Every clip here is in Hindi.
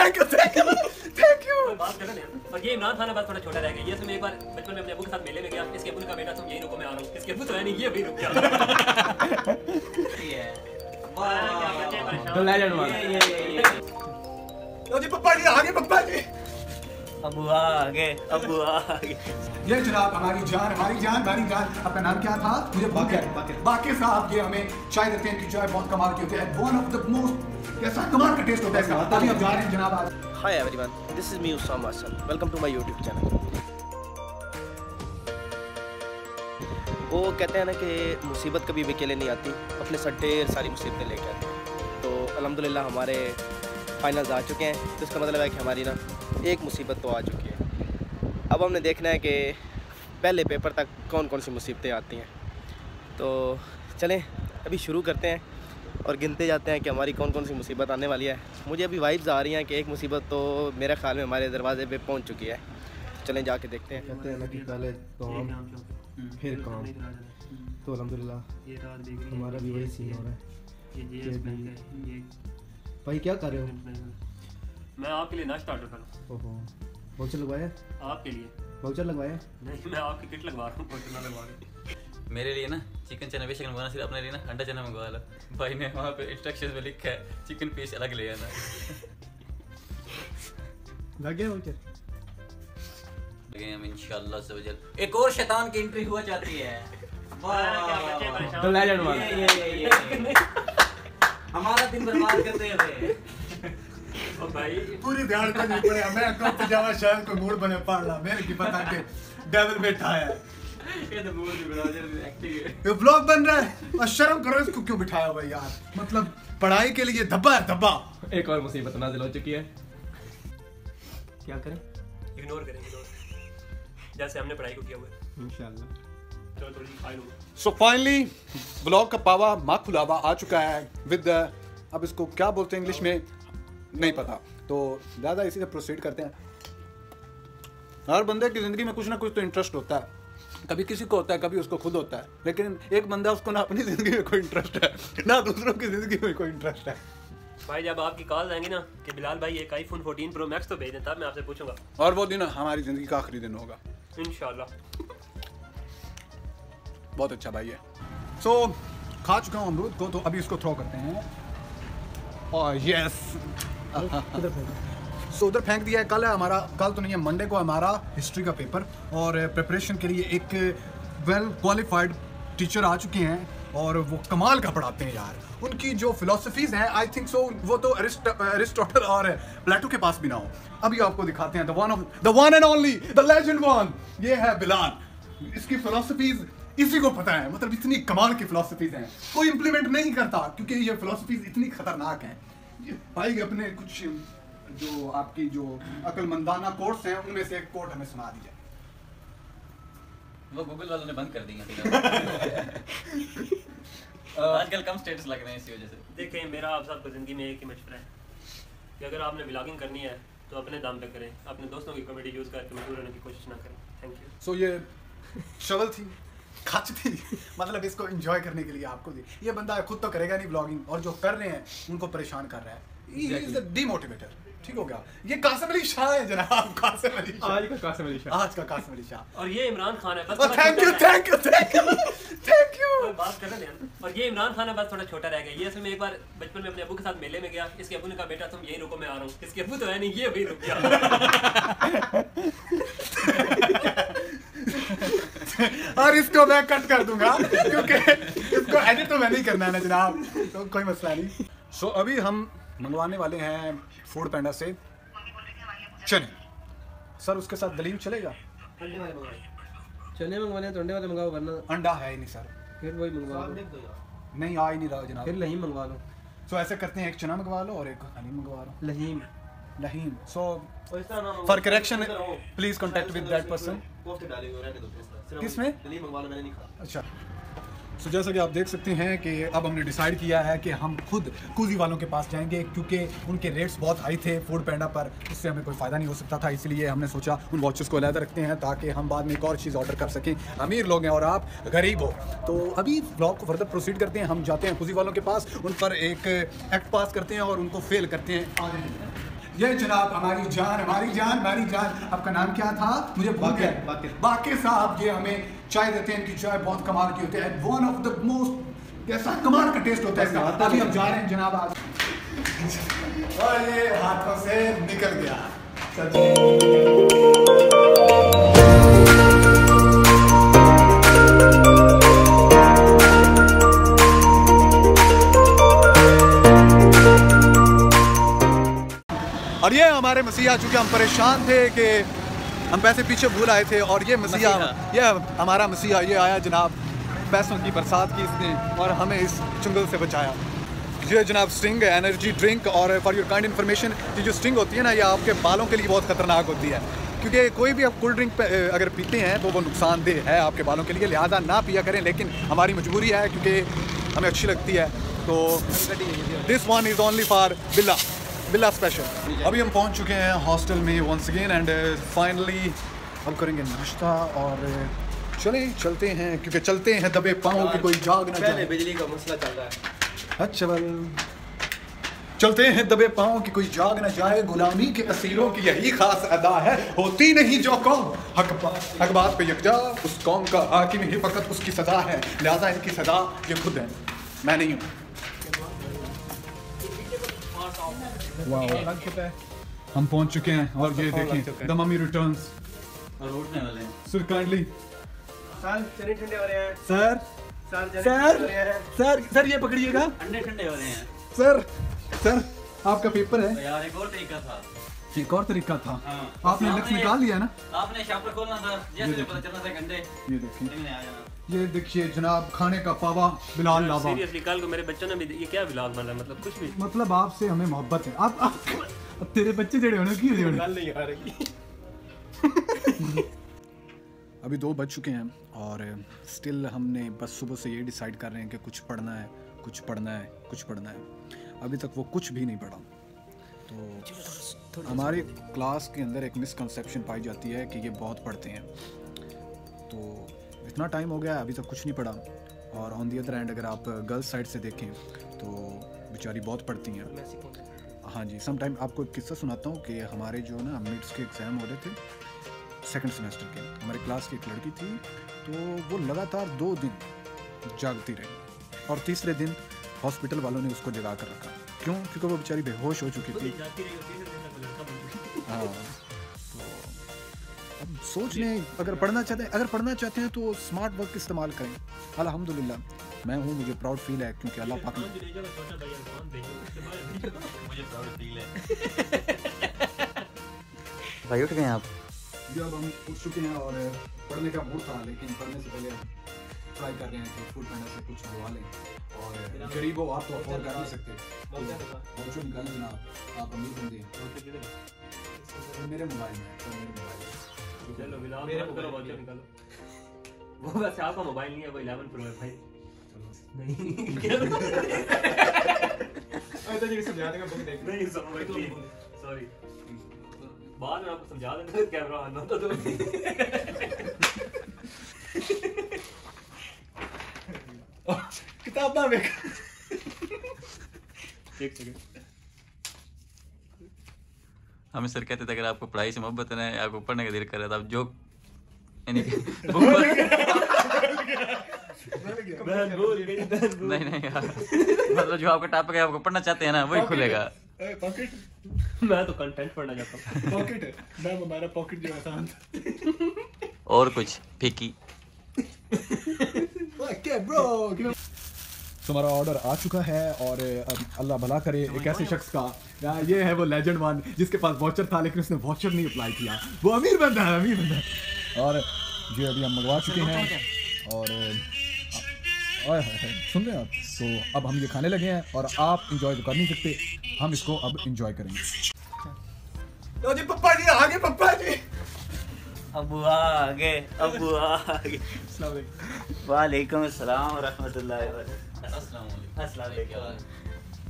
Thank you thank you thank you. बात कर रहे हैं और ये इमरान खान बात थोड़ा छोटा रह गया। ये तुम एक बार बचपन में अपने अबू के साथ मेले में गया, इसके अबू ने कहा बेटा तुम यही रुको मैं आ रहा हूँ, इसके अबू तो है नहीं ये भी रुक गया। जी पप्पा जी आगे पप्पा जी। अबू आगे अबू आगे। ये जनाब हमारी जान हमारी जान आपका नाम क्या था? मुझे बाकी साहब ये हमें चाय देते हैं कि चाय बहुत कमाल की होती है। वन ऑफ द मोस्ट कैसा कमाल का टेस्ट होता है इसका। अभी आप जा रहे हैं जनाब आज। Hi everyone, this is me Usama Hasan, welcome to my YouTube channel. वो कहते हैं ना कि मुसीबत कभी भी अकेले नहीं आती, अपने साथ ढेर सारी मुसीबतें लेके आती हैं। तो अल्हम्दुलिल्लाह हमारे फाइनल्स आ चुके हैं, तो इसका मतलब है कि हमारी ना एक मुसीबत तो आ चुकी है। अब हमने देखना है कि पहले पेपर तक कौन कौन सी मुसीबतें आती हैं। तो चलें अभी शुरू करते हैं और गिनते जाते हैं कि हमारी कौन कौन सी मुसीबत आने वाली है। मुझे अभी वाइब्स आ रही हैं कि एक मुसीबत तो मेरे ख्याल में हमारे दरवाजे पे पहुंच चुकी है। चलें जाके देखते हैं। कहते हैं ना कि पहले काम फिर काम, तो अल्हम्दुलिल्लाह हमारा भी वही सीन हो रहा है। भाई क्या कर रहे हो? मैं आपके लिए नाश्ता ऑर्डर करूँ। ओहो, वाउचर लगवाया? आपके लिए वाउचर लगवाया? नहीं, मैं आपकी किट लगवा रहा हूँ, वाउचर ना लगवा रहा। मेरे लिए ना चिकन चना बेशक मंगवाना, सिर्फ अपने लिए ना अंडा चना मंगवा लो। भाई ने वहाँ पे इंस्ट्रक्शंस में लिखा है चिकन पीस अलग ले आना। लग गया वाउचर? लगे हम इंशाल्लाह से वजल। एक और शैतान की एंट्री हुआ चाहती है। हमारा दिन बर्बाद करते हैं भाई। पूरी ध्यान का नहीं पड़े मैं कब जावा शायद कोई मूड बने पड़ला मेरे की पता के डेविल बैठा है। ये तो मूड भी बना जल्दी एक्टिंग है। ये व्लॉग बन रहा है और शर्म करो इसको क्यों बिठाया भाई यार। मतलब पढ़ाई के लिए धब्बा है धब्बा। एक और मुसीबत नाज़िल हो चुकी है। क्या करें? इग्नोर करेंगे जैसे हमने पढ़ाई को किया हुआ है इंशाल्लाह। चलो थोड़ी खाई लो। सो फाइनली व्लॉग का पावा माखुलावा आ चुका है विद अब इसको क्या बोलते हैं इंग्लिश में नहीं पता, तो ज़्यादा इसी से प्रोसीड करते हैं। हर बंदे की ज़िंदगी में कुछ ना कुछ तो इंटरेस्ट होता है, कभी किसी को होता है कभी उसको खुद होता है, लेकिन एक बंदा उसको ना अपनी ज़िंदगी में कोई इंटरेस्ट है ना दूसरों की ज़िंदगी में कोई इंटरेस्ट है। भाई जब आपकी कॉल आएंगी ना कि बिलाल भाई एक आईफोन 14 प्रो मैक्स तो भेज दें, तब मैं आपसे पूछूंगा। और वो दिन हमारी ज़िंदगी का आखिरी दिन होगा इंशाल्लाह। बहुत अच्छा भाई है। सो खा चुका हूँ अमरूद को, तो अभी इसको थ्रो करते हैं। और यस सो उधर फेंक दिया है। कल है हमारा, कल तो नहीं है मंडे को हमारा हिस्ट्री का पेपर, और प्रिपरेशन के लिए एक वेल क्वालिफाइड टीचर आ चुके हैं और वो कमाल का पढ़ाते हैं यार। उनकी जो फिलोसफीज हैं आई थिंक सो वो तो अरिस्टोटल और प्लेटो के पास भी ना हो। अभी आपको दिखाते हैं the one and only the legend one. ये है बिलाल, इसकी फिलोसफीज इसी को पता है। मतलब इतनी कमाल की फिलोसफीज हैं, कोई इंप्लीमेंट नहीं करता क्योंकि ये फिलोसफीज इतनी खतरनाक हैं। भाई अपने कुछ जो आपकी जो अक्लमंदाना कोट्स हैं उनमें से एक कोट हमें सुना दीजिए। वो गूगल वालों ने बंद कर दी है। आजकल कम स्टेटस लग रहे हैं इसी वजह से। देखें मेरा आप सबको ज़िंदगी में एक ही मशवरा है कि अगर आपने व्लॉगिंग करनी है तो अपने दम पे करें, अपने दोस्तों की कॉमेडी यूज़ करके मशहूर होने की कोशिश ना करें। Thank you. सो ये शवल थी, खच थी, मतलब इसको एंजॉय करने के लिए आपको दी। ये बंदा खुद तो करेगा नहीं व्लॉगिंग, और जो कर रहे हैं उनको परेशान कर रहा है। He is a demotivator। ठीक हो गया। ये कासिम अली शाह है जनाब, कासिम अली शाह। आज का कासिम अली शाह। और ये इमरान खान है बस। थैंक यू बात कर रहे हैं। और ये इमरान खान है बस थोड़ा छोटा रह गया। ये असल में एक बार बचपन में अपने अबू के साथ मेले में गया, इसके अबू ने कहा बेटा तुम यही रुको मैं आ रहा हूँ, इसके अबू तो है नहीं ये भी रुक गया। और इसको मैं कट कर दूंगा क्योंकि इसको एडिट तो मैं नहीं करना है ना जनाब, तो कोई मसला नहीं। सो अभी हम मंगवाने वाले हैं फूड पैंडा से चने। सर उसके साथ दलील चलेगा? चने मंगवाने हैं तो अंडे वाले मंगाओ, वरना अंडा है ही नहीं सर। फिर वही मंगवा लो। नहीं आ ही नहीं रहा जनाब। फिर लहीम मंगवा लो। सो ऐसे करते हैं, एक चना मंगवा लो और एक हलीम मंगवा लो। लहीम। So for correction please contact with that person. किसमें? अच्छा। सो जैसा कि आप देख सकते हैं कि अब हमने डिसाइड किया है कि हम खुद कूजी वालों के पास जाएंगे, क्योंकि उनके रेट्स बहुत हाई थे फूड पैंडा पर, उससे हमें कोई फ़ायदा नहीं हो सकता था। इसलिए हमने सोचा उन वॉचेस को अलग रखते हैं ताकि हम बाद में एक और चीज़ ऑर्डर कर सकें। अमीर लोग हैं और आप गरीब हो। तो अभी व्लॉग को फर्दर प्रोसीड करते हैं। हम जाते हैं कूजी वालों के पास, उन पर एक एक्ट पास करते हैं और उनको फेल करते हैं। ये जनाब हमारी जान आपका नाम क्या था? मुझे भूल गया। बाकिर साहब, ये हमें चाय देते हैं, इनकी चाय बहुत कमाल की होती है, वन ऑफ द मोस्ट, कैसा कमाल का टेस्ट होता है इसका। अभी हम जा रहे हैं जनाब आज, और ये हाथों से निकल गया। और ये हमारे मसीहा, चूंकि हम परेशान थे कि हम पैसे पीछे भूल आए थे, और ये मसीहा, ये हमारा मसीहा, ये आया जनाब, पैसों की बरसात की इसने और हमें इस चुंगल से बचाया। ये जनाब स्टिंग एनर्जी ड्रिंक, और फॉर योर काइंड इन्फॉर्मेशन, ये जो स्टिंग होती है ना, ये आपके बालों के लिए बहुत ख़तरनाक होती है, क्योंकि कोई भी आप कोल्ड ड्रिंक अगर पीते हैं तो वो नुकसानदेह है आपके बालों के लिए, लिहाजा ना पिया करें, लेकिन हमारी मजबूरी है क्योंकि हमें अच्छी लगती है। तो this one is only for बिल्ला स्पेशल। अभी हम पहुंच चुके हैं हॉस्टल में वंस अगेन, एंड फाइनली हम करेंगे नाश्ता और चलते हैं, क्योंकि चलते हैं दबे पाँव कि कोई जाग ना जाए। बिजली का मसला चल रहा है। अच्छा चलते हैं दबे पाँव कि कोई जाग ना जाए, गुलामी के असीरों की यही खास अदा है, होती नहीं जो कौम हक बात पे यकजा, उस कौम का हाकिम ही फकत उसकी सजा है, लिहाजा इनकी सजा ये खुद है, मैं नहीं हूँ। हम पहुंच चुके हैं और ये देखिए द मम्मी रिटर्न्स और उठने वाले हैं। सर काइंडली चने ठंडे हो रहे हैं सर ये पकड़िएगा। अंडे ठंडे हो रहे हैं सर आपका पेपर है यार। एक और तरीका था, एक और तरीका था। हाँ। आपने इंडेक्स निकाल लिया ना? आपने शॉपर खोलना था, जैसे पता चलना था घंटे। ये देखिए, आ जाना। ये देखिए जनाब, खाने का पावा बिलाल लावा। सीरियसली कल को मेरे बच्चों ने भी ये क्या व्लॉग बना, मतलब कुछ भी, मतलब आपसे हमें मोहब्बत है। आप तेरे बच्चे जड़े होने की गल नहीं आ रही। अभी 2 बज चुके हैं और स्टिल हमने बस सुबह से ये डिसाइड कर रहे हैं कि कुछ पढ़ना है। अभी तक वो कुछ भी नहीं पढ़ा। तो हमारी क्लास के अंदर एक मिसकंसेप्शन पाई जाती है कि ये बहुत पढ़ते हैं, तो इतना टाइम हो गया है अभी तक कुछ नहीं पढ़ा। और ऑन दी अदर हैंड अगर आप गर्ल्स साइड से देखें तो बेचारी बहुत पढ़ती हैं। हाँ जी, सम टाइम आपको एक किस्सा सुनाता हूँ कि हमारे जो ना मिड्स के एग्ज़ाम हो रहे थे सेकंड सेमेस्टर के, हमारी क्लास की एक लड़की थी, तो वो लगातार 2 दिन जागती रही और तीसरे दिन हॉस्पिटल वालों ने उसको जगा कर रखा। क्यों? क्योंकि वो बेचारी बेहोश हो चुकी थी। हाँ, तो अब सोच लें, अगर पढ़ना चाहते हैं तो स्मार्ट वर्क इस्तेमाल करें। अल्हम्दुलिल्लाह मैं हूँ, मुझे प्राउड फील है क्योंकि अल्लाह पाक ने मुझे प्राउड फील है। भाई उठ गए आप? जब हम उठ चुके हैं और पढ़ने का मूड था, लेकिन पढ़ने से पहले ट्राई कर रहे हैं कि फूड पैंडा से कुछ मंगवा लें, और गरीब हो आप तो अफोर्ड कर नहीं सकते, तो जो निकालें जनाब, आप अमीर बंदे हैं। मेरे मोबाइल में चलो मेरे मोबाइल निकालो। वो वैसे आपका मोबाइल नहीं है, वो 11 प्रो है भाई। नहीं सॉरी, बाद में आपको समझा देंगे, कैमरा ऑन होता तो। किताब ना देख। एक सेकंड। हमें सर कहते थे अगर आपको पढ़ाई से मोहब्बत है ना, आपको पढ़ने का दिल कर रहा था, आप जो यानी नहीं यार, मतलब जो आपका टॉपिक है, आपको पढ़ना चाहते हैं ना, वही खुलेगा। मैं तो कंटेंट पढ़ना चाहता हूँ। पॉकेट है, मैं हमारा पॉकेट जो आसान था। और कुछ फीकी ब्रो। तो हमारा ऑर्डर आ चुका है और अल्लाह भला करे एक ऐसे शख्स का, ये है वो लेजेंड वन जिसके पास वॉचर था लेकिन उसने वॉचर नहीं अप्लाई किया, वो अमीर बंदा है। और ये अभी हम मंगवा चुके हैं और सुन रहे हैं आप, तो अब हम ये खाने लगे हैं और आप इंजॉय तो कर नहीं सकते, हम इसको अब इंजॉय करेंगे। लो जी पप्पा जी आ गए, पप्पा जी। अबू आ गए। वालेकुम अस्सलाम रहमतुल्लाहि व बरकातहू।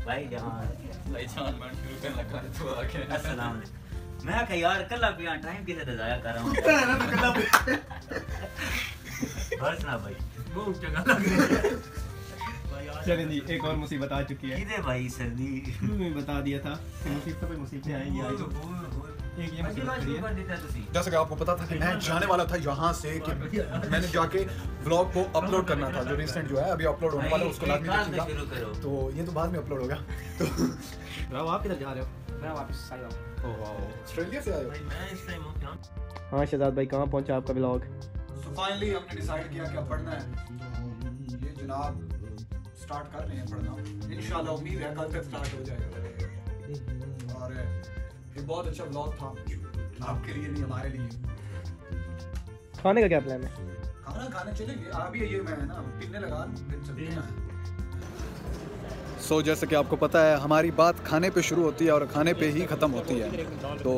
भाई जान मैं शुरू करने लगा तो आके अस्सलाम। मैं कह यार कल आप यहाँ टाइम किसे ज़ाया कर रहा हूँ। और सुना भाई, बहुत जगह लग रही है भाई। चलें जी, एक और मुसीबत आ चुकी है। किधे भाई सर्दी मैं बता दिया था कि मुसीबत पे मुसीबतें आएंगी। एक ये मुसीबत खड़ी है। जैसे कि आपको पता था कि मैं जाने वाला था यहाँ से कि मैंने जाके व्लॉग को अपलोड करना था, जो रिसेंट जो है अभी अपलोड होने वाला है, उसको लाजमी देखिएगा। तो ये तो बाद में अपलोड होगा। तो राव आप किधर जा रहे हो? मैं वापस आया हूँ। ऑस्ट्रेलिया से आए हो? मैं इस टाइम हूँ यहाँ। हाँ शहजाद भाई, कहाँ पहुँचा आपका व्लॉग? तो फाइनली हमने डिसाइड किया क्या पढ़ना है। ये जनाब स्टार्ट कर रहे हैं पढ़ना, इंशाल्लाह उम्मीद है कल तक स्टार्ट हो जाएगा। और ये बहुत अच्छा व्लॉग था, आपके लिए नहीं हमारे लिए। खाने का क्या प्लान है? खाना खाने चलेंगे अभी, ये मैं ना पीने लगा फिर चलते हैं। सो जैसे कि आपको पता है हमारी बात खाने पे शुरू होती है और खाने पे ही ख़त्म होती है। तो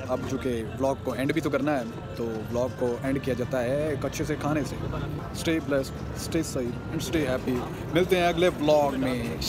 अब चूँकि व्लॉग को एंड भी तो करना है, तो व्लॉग को एंड किया जाता है एक अच्छे से खाने से। स्टे ब्लेस्ड, स्टे सही एंड स्टे हैप्पी। मिलते हैं अगले व्लॉग में।